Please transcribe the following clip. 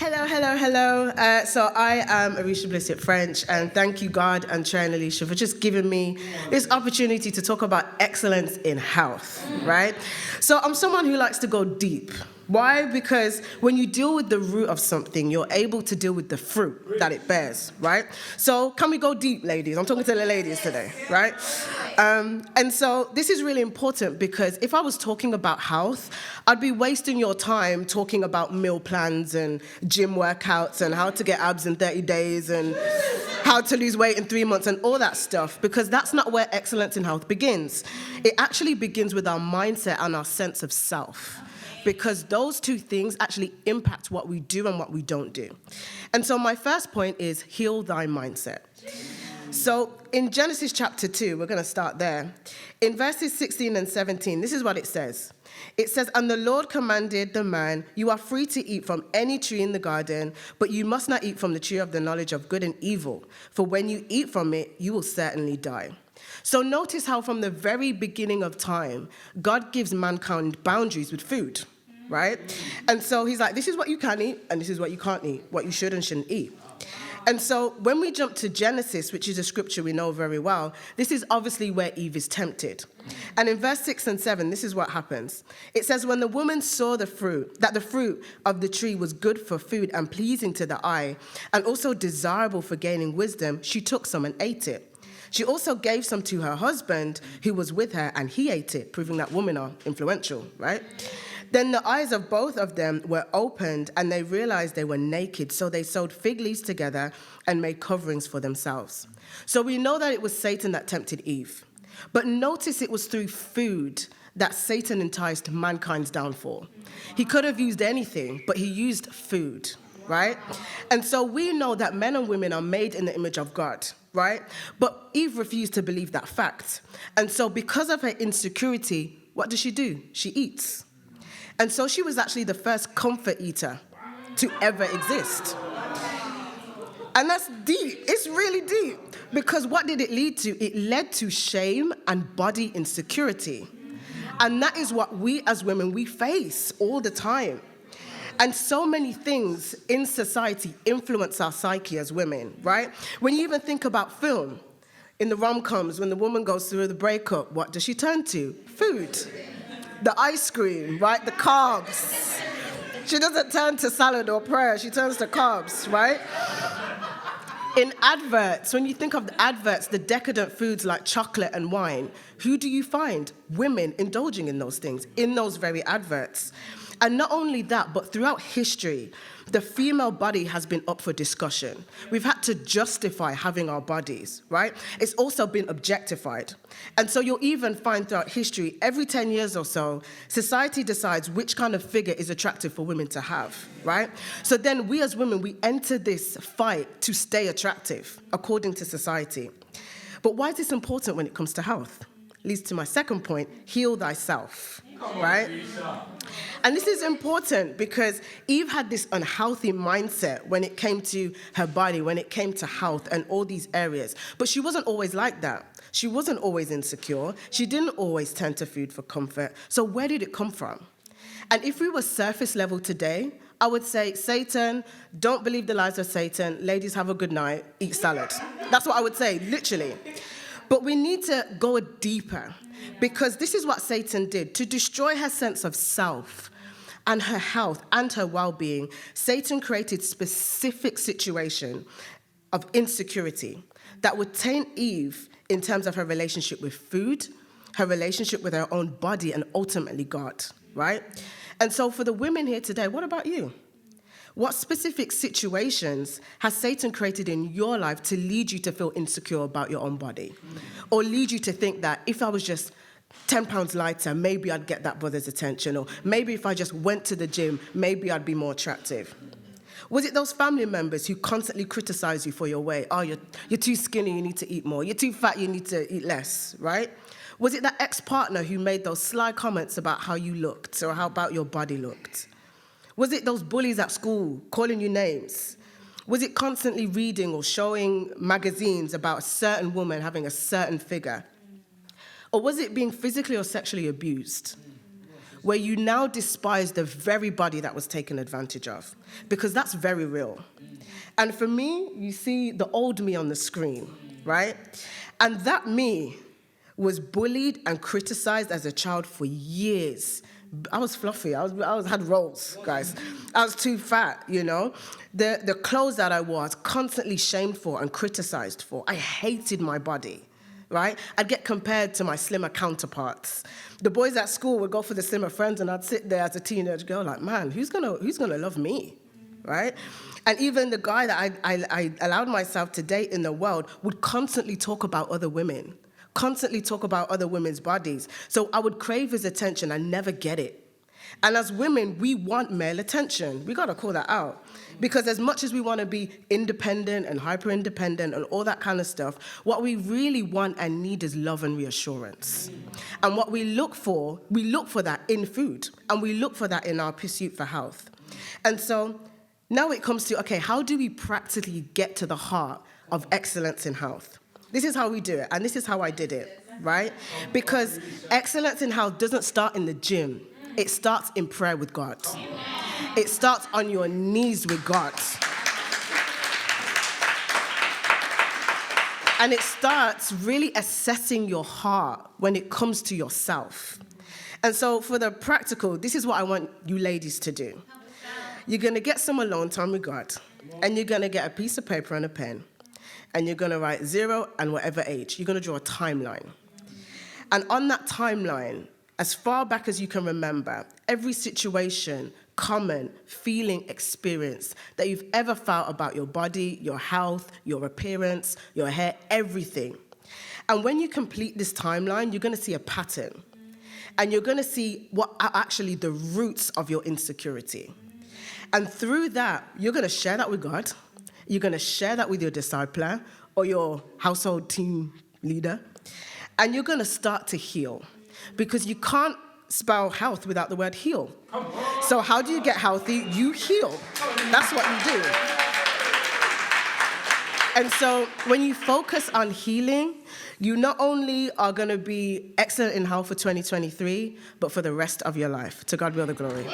Hello. So I am Orisha Blissett-Ffrench, and thank you, God and Trey and Alicia, for just giving me this opportunity to talk about excellence in health, right? So I'm someone who likes to go deep. Why? Because when you deal with the root of something, you're able to deal with the fruit that it bears, right? So can we go deep, ladies? I'm talking to the ladies today, right? And so this is really important because if I was talking about health, I'd be wasting your time talking about meal plans and gym workouts and how to get abs in 30 days and how to lose weight in 3 months and all that stuff, because that's not where excellence in health begins. It actually begins with our mindset and our sense of self, because those two things actually impact what we do and what we don't do. And so my first point is heal thy mindset. So in Genesis chapter 2, we're going to start there. In verses 16 and 17, this is what it says. It says, "And the Lord commanded the man, you are free to eat from any tree in the garden, but you must not eat from the tree of the knowledge of good and evil, for when you eat from it, you will certainly die." So notice how from the very beginning of time, God gives mankind boundaries with food, right? And so he's like, this is what you can eat, and this is what you can't eat, what you should and shouldn't eat. And so when we jump to Genesis, which is a scripture we know very well, this is obviously where Eve is tempted. And in verse 6 and 7, this is what happens. It says, "When the woman saw that the fruit of the tree was good for food and pleasing to the eye, and also desirable for gaining wisdom, she took some and ate it. She also gave some to her husband who was with her, and he ate it," proving that women are influential, right? "Then the eyes of both of them were opened, and they realized they were naked. So they sewed fig leaves together and made coverings for themselves." So we know that it was Satan that tempted Eve. But notice it was through food that Satan enticed mankind's downfall. He could have used anything, but he used food, right? And so we know that men and women are made in the image of God, right? But Eve refused to believe that fact. And so because of her insecurity, what does she do? She eats. And so she was actually the first comfort eater to ever exist. And that's deep. It's really deep. Because what did it lead to? It led to shame and body insecurity. And that is what we as women, we face all the time. And so many things in society influence our psyche as women, right? When you even think about film, in the rom-coms, when the woman goes through the breakup, what does she turn to? Food. The ice cream, right? The carbs. She doesn't turn to salad or prayer. She turns to carbs, right? In adverts, when you think of the adverts, the decadent foods like chocolate and wine, who do you find? Women indulging in those things, in those very adverts. And not only that, but throughout history, the female body has been up for discussion. We've had to justify having our bodies, right? It's also been objectified. And so you'll even find throughout history, every 10 years or so, society decides which kind of figure is attractive for women to have, right? So then we as women, we enter this fight to stay attractive, according to society. But why is this important when it comes to health? Leads to my second point, heal thyself, right? And this is important because Eve had this unhealthy mindset when it came to her body, when it came to health and all these areas. But she wasn't always like that. She wasn't always insecure. She didn't always turn to food for comfort. So where did it come from? And if we were surface level today, I would say, Satan, don't believe the lies of Satan. Ladies, have a good night. Eat salad. That's what I would say, literally. But we need to go deeper, because this is what Satan did. To destroy her sense of self and her health and her well-being, Satan created specific situation of insecurity that would taint Eve in terms of her relationship with food, her relationship with her own body, and ultimately God, right? And so for the women here today, what about you? What specific situations has Satan created in your life to lead you to feel insecure about your own body? Or lead you to think that if I was just 10 pounds lighter, maybe I'd get that brother's attention, or maybe if I just went to the gym, maybe I'd be more attractive? Was it those family members who constantly criticize you for your weight? Oh, you're too skinny, you need to eat more. You're too fat, you need to eat less, right? Was it that ex-partner who made those sly comments about how you looked or how about your body looked? Was it those bullies at school calling you names? Was it constantly reading or showing magazines about a certain woman having a certain figure? Or was it being physically or sexually abused? where you now despise the very body that was taken advantage of, because that's very real. And for me, you see the old me on the screen, right? And that me was bullied and criticized as a child for years. I was fluffy. I had rolls, guys. I was too fat, you know. The clothes that I wore, I was constantly shamed for and criticized for. I hated my body, right? I'd get compared to my slimmer counterparts. The boys at school would go for the slimmer friends, and I'd sit there as a teenage girl like, man, who's gonna love me, right? And even the guy that I allowed myself to date in the world would constantly talk about other women, constantly talk about other women's bodies. So I would crave his attention and never get it. And as women, we want male attention. We gotta call that out. Because as much as we wanna be independent and hyper-independent and all that kind of stuff, what we really want and need is love and reassurance. And what we look for that in food, and we look for that in our pursuit for health. And so now it comes to, okay, how do we practically get to the heart of excellence in health? This is how we do it, and this is how I did it, right? Because excellence in health doesn't start in the gym. It starts in prayer with God. It starts on your knees with God. And it starts really assessing your heart when it comes to yourself. And so for the practical, this is what I want you ladies to do. You're going to get some alone time with God, and you're going to get a piece of paper and a pen, and you're going to write 0 and whatever age. You're going to draw a timeline. And on that timeline, as far back as you can remember, every situation, comment, feeling, experience that you've ever felt about your body, your health, your appearance, your hair, everything. And when you complete this timeline, you're going to see a pattern. And you're going to see what are actually the roots of your insecurity. And through that, you're going to share that with God. You're going to share that with your discipler or your household team leader. And you're going to start to heal. Because you can't spell health without the word heal. So how do you get healthy? You heal. That's what you do. And so when you focus on healing, you not only are going to be excellent in health for 2023, but for the rest of your life. To God be all the glory.